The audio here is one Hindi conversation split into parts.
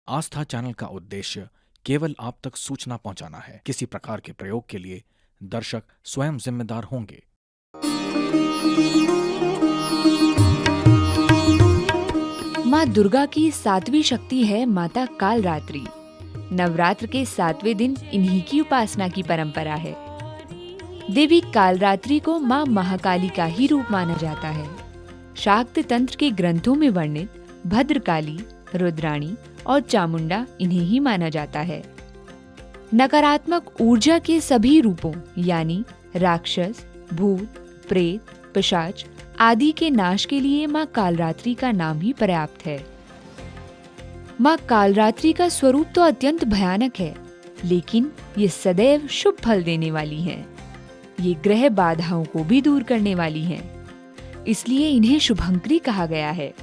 आस्था चैनल का उद्देश्य केवल आप तक सूचना पहुंचाना है। किसी प्रकार के प्रयोग के लिए दर्शक स्वयं जिम्मेदार होंगे। माँ दुर्गा की 7वीं शक्ति है माता कालरात्रि। नवरात्र के 7वें दिन इन्हीं की उपासना की परंपरा है। देवी कालरात्रि को माँ महाकाली का ही रूप माना जाता है। शाक्त तंत्र के ग्रंथों में वर्णित भद्रकाली, रुद्राणी और चामुंडा इन्हें ही माना जाता है। नकारात्मक ऊर्जा के सभी रूपों यानी राक्षस, भूत, प्रेत, पिशाच आदि के नाश के लिए माँ कालरात्रि का नाम ही पर्याप्त है। माँ कालरात्रि का स्वरूप तो अत्यंत भयानक है, लेकिन ये सदैव शुभ फल देने वाली हैं। ये ग्रह बाधाओं को भी दूर करने वाली हैं, इसलिए इन्हें शुभंकरी कहा गया है।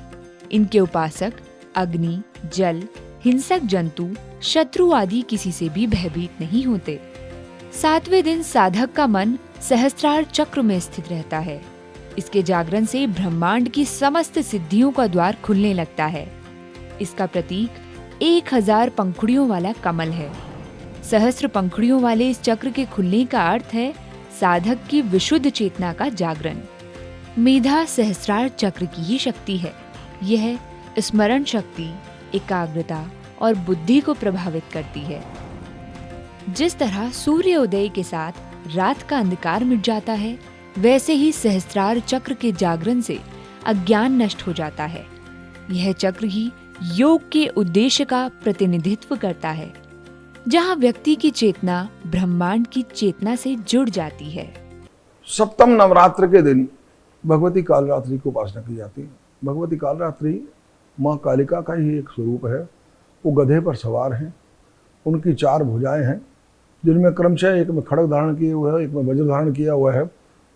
इनके उपासक अग्नि, जल, हिंसक जंतु, शत्रु आदि किसी से भी भयभीत नहीं होते। 7वें दिन साधक का मन सहस्त्रार चक्र में स्थित रहता है। इसके जागरण से ब्रह्मांड की समस्त सिद्धियों का द्वार खुलने लगता है। इसका प्रतीक 1000 पंखुड़ियों वाला कमल है। सहस्त्र पंखुड़ियों वाले इस चक्र के खुलने का अर्थ है साधक की विशुद्ध चेतना का जागरण। मेधा सहस्त्रार चक्र की ही शक्ति है। यह स्मरण शक्ति, एकाग्रता और बुद्धि को प्रभावित करती है। जिस तरह सूर्य उदय के साथ रात का अंधकार मिट जाता है, वैसे ही सहस्त्रार चक्र के जागरण से अज्ञान नष्ट हो जाता है। यह चक्र ही योग के उद्देश्य का प्रतिनिधित्व करता है, जहाँ व्यक्ति की चेतना ब्रह्मांड की चेतना से जुड़ जाती है। सप्तम नवरात्र के दिन भगवती कालरात्रि की उपासना की जाती है। भगवती कालरात्रि माँ कालिका का ही एक स्वरूप है। वो गधे पर सवार हैं। उनकी 4 भुजाएं हैं, जिनमें क्रमशः एक में खड्ग धारण किए हुए है, एक में वज्र धारण किया हुआ है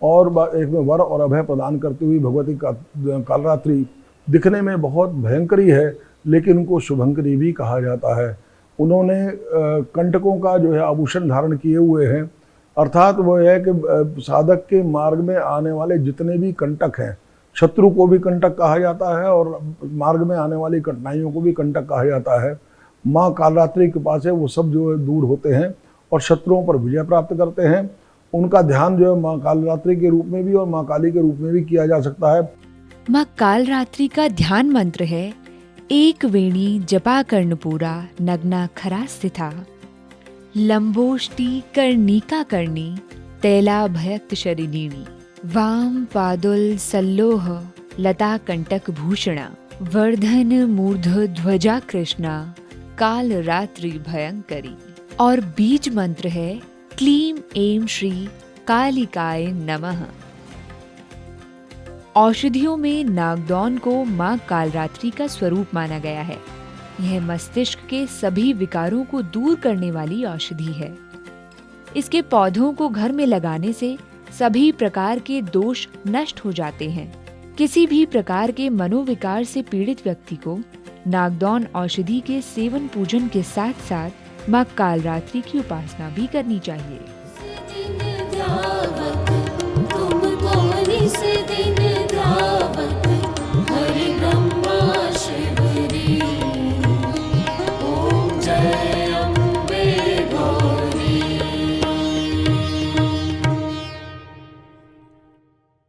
और एक में वर और अभय प्रदान करती हुई भगवती कालरात्रि दिखने में बहुत भयंकरी है, लेकिन उनको शुभंकरी भी कहा जाता है। उन्होंने कंटकों का जो है आभूषण धारण किए हुए हैं, अर्थात वो है कि साधक के मार्ग में आने वाले जितने भी कंटक हैं, शत्रु को भी कंटक कहा जाता है और मार्ग में आने वाली कठिनाइयों को भी कंटक कहा जाता है। माँ कालरात्रि के पास है वो सब जो है दूर होते हैं और शत्रुओं पर विजय प्राप्त करते हैं। उनका ध्यान जो है माँ कालरात्रि के रूप में भी और माँ काली के रूप में भी किया जा सकता है। माँ कालरात्रि का ध्यान मंत्र है एक वेणी जपा कर्णपूरा नग्ना खरा स्थिता लंबोष्टि कर्णिका कर्णी तैला भयक्त शरीरिणी वाम पादुल सल्लोह लता कंटक भूषणा वर्धन मूर्ध ध्वजा कृष्णा काल रात्रि भयंकरी। और बीज मंत्र है क्लीम एम श्री कालिकाय नमः। औषधियों में नागदौन को माँ कालरात्रि का स्वरूप माना गया है। यह मस्तिष्क के सभी विकारों को दूर करने वाली औषधि है। इसके पौधों को घर में लगाने से सभी प्रकार के दोष नष्ट हो जाते हैं। किसी भी प्रकार के मनोविकार से पीड़ित व्यक्ति को नागदौन औषधि के सेवन पूजन के साथ साथ माँ कालरात्रि की उपासना भी करनी चाहिए।